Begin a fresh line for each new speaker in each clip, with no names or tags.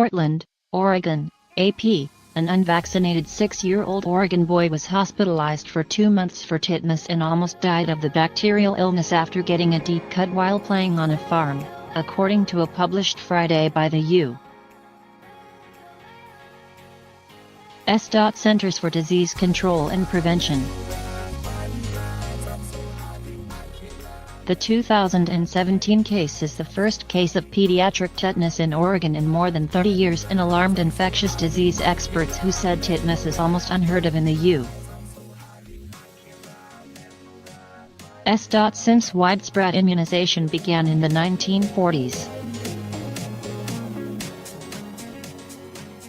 Portland, Oregon, AP, an unvaccinated 6-year-old Oregon boy was hospitalized for 2 months for tetanus and almost died of the bacterial illness after getting a deep cut while playing on a farm, according to a published Friday by the U.S. Centers for Disease Control and Prevention. The 2017 case is the first case of pediatric tetanus in Oregon in more than 30 years and alarmed infectious disease experts who said tetanus is almost unheard of in the U.S. Since widespread immunization began in the 1940s.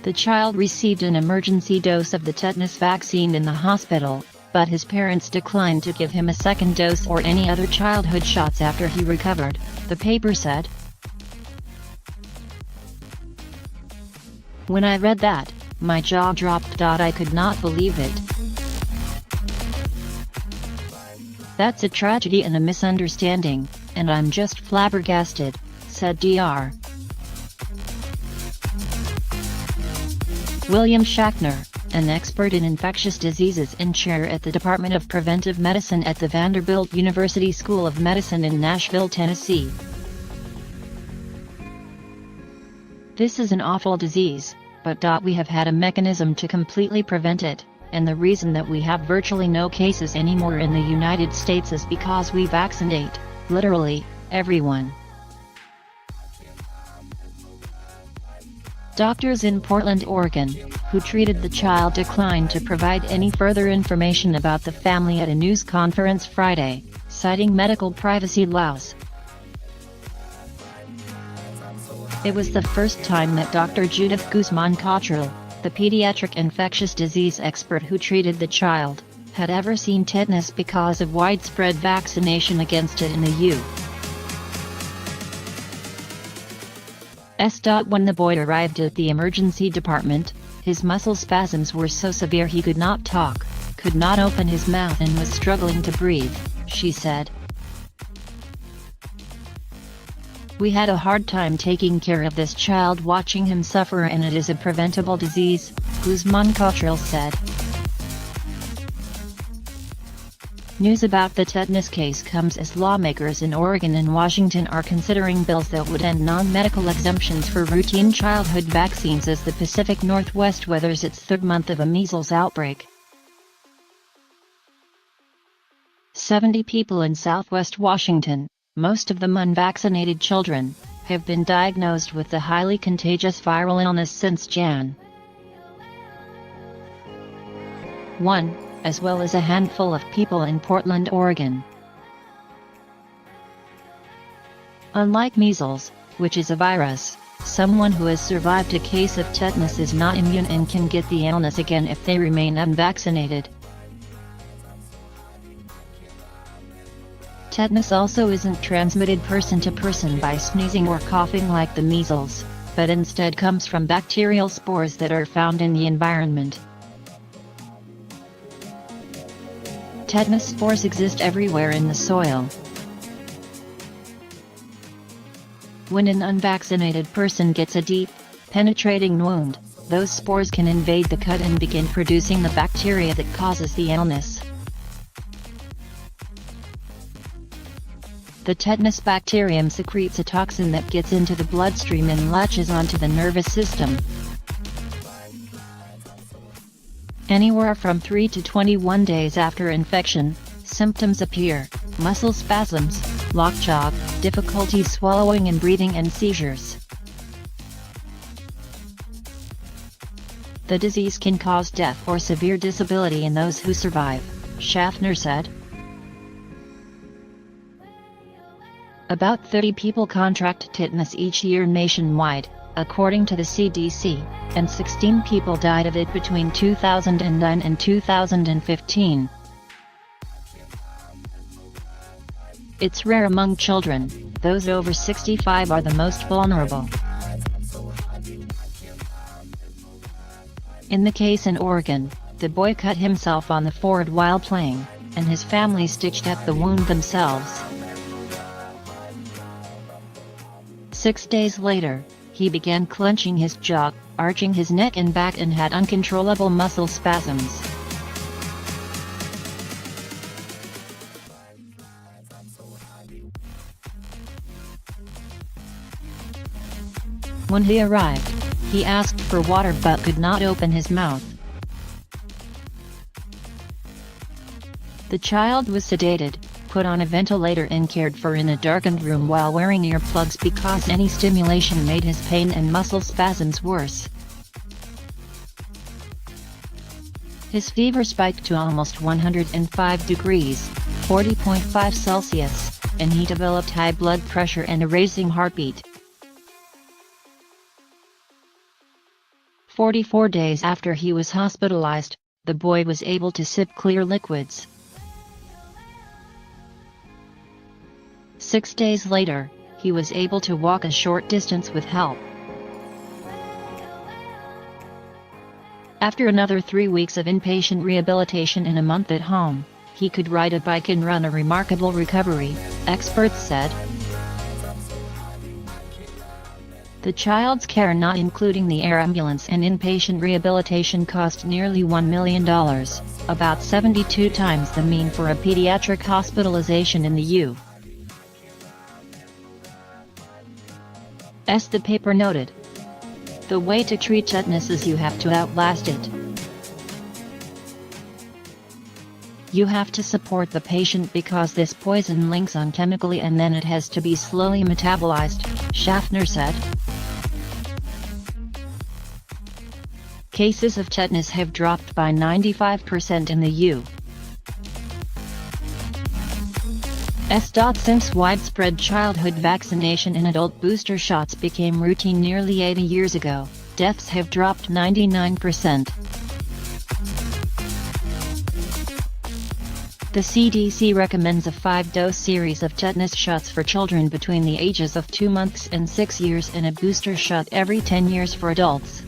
The child received an emergency dose of the tetanus vaccine in the hospital, but his parents declined to give him a second dose or any other childhood shots after he recovered, the paper said. When I read that, my jaw dropped. I could not believe it. That's a tragedy and a misunderstanding, and I'm just flabbergasted, said Dr. William Schachtner, an expert in infectious diseases and chair at the Department of Preventive Medicine at the Vanderbilt University School of Medicine in Nashville, Tennessee. This is an awful disease, but we have had a mechanism to completely prevent it, and the reason that we have virtually no cases anymore in the United States is because we vaccinate, literally, everyone. Doctors in Portland, Oregon, who treated the child declined to provide any further information about the family at a news conference Friday, citing medical privacy laws. It was the first time that Dr. Judith Guzman-Cottrell, the pediatric infectious disease expert who treated the child, had ever seen tetanus because of widespread vaccination against it in the U.S. When the boy arrived at the emergency department, his muscle spasms were so severe he could not talk, could not open his mouth and was struggling to breathe, she said. We had a hard time taking care of this child, watching him suffer, and it is a preventable disease, Guzman-Cottrell said. News about the tetanus case comes as lawmakers in Oregon and Washington are considering bills that would end non-medical exemptions for routine childhood vaccines as the Pacific Northwest weathers its third month of a measles outbreak. 70 people in southwest Washington, most of them unvaccinated children, have been diagnosed with the highly contagious viral illness since Jan. 1. As well as a handful of people in Portland, Oregon. Unlike measles, which is a virus, someone who has survived a case of tetanus is not immune and can get the illness again if they remain unvaccinated. Tetanus also isn't transmitted person to person by sneezing or coughing like the measles, but instead comes from bacterial spores that are found in the environment. Tetanus spores exist everywhere in the soil. When an unvaccinated person gets a deep, penetrating wound, those spores can invade the cut and begin producing the bacteria that causes the illness. The tetanus bacterium secretes a toxin that gets into the bloodstream and latches onto the nervous system. Anywhere from 3 to 21 days after infection, symptoms appear: muscle spasms, lockjaw, difficulty swallowing and breathing, and seizures. The disease can cause death or severe disability in those who survive, Schachtner said. About 30 people contract tetanus each year nationwide, according to the CDC, and 16 people died of it between 2009 and 2015. It's rare among children; those over 65 are the most vulnerable. In the case in Oregon, the boy cut himself on the forehead while playing, and his family stitched up the wound themselves. 6 days later, He began clenching his jaw, arching his neck and back, and had uncontrollable muscle spasms. When he arrived, he asked for water but could not open his mouth. The child was sedated, put on a ventilator and cared for in a darkened room while wearing earplugs because any stimulation made his pain and muscle spasms worse. His fever spiked to almost 105 degrees, 40.5 Celsius, and he developed high blood pressure and a racing heartbeat. 44 days after he was hospitalized, the boy was able to sip clear liquids. 6 days later, he was able to walk a short distance with help. After another 3 weeks of inpatient rehabilitation and a month at home, he could ride a bike and run, a remarkable recovery, experts said. The child's care, not including the air ambulance and inpatient rehabilitation, cost nearly $1 million, about 72 times the mean for a pediatric hospitalization in the U.S. The paper noted. The way to treat tetanus is you have to outlast it. You have to support the patient because this poison links on chemically and then it has to be slowly metabolized, Schaffner said. Cases of tetanus have dropped by 95% in the U.S. Since widespread childhood vaccination and adult booster shots became routine nearly 80 years ago, deaths have dropped 99%. The CDC recommends a 5-dose series of tetanus shots for children between the ages of 2 months and 6 years and a booster shot every 10 years for adults.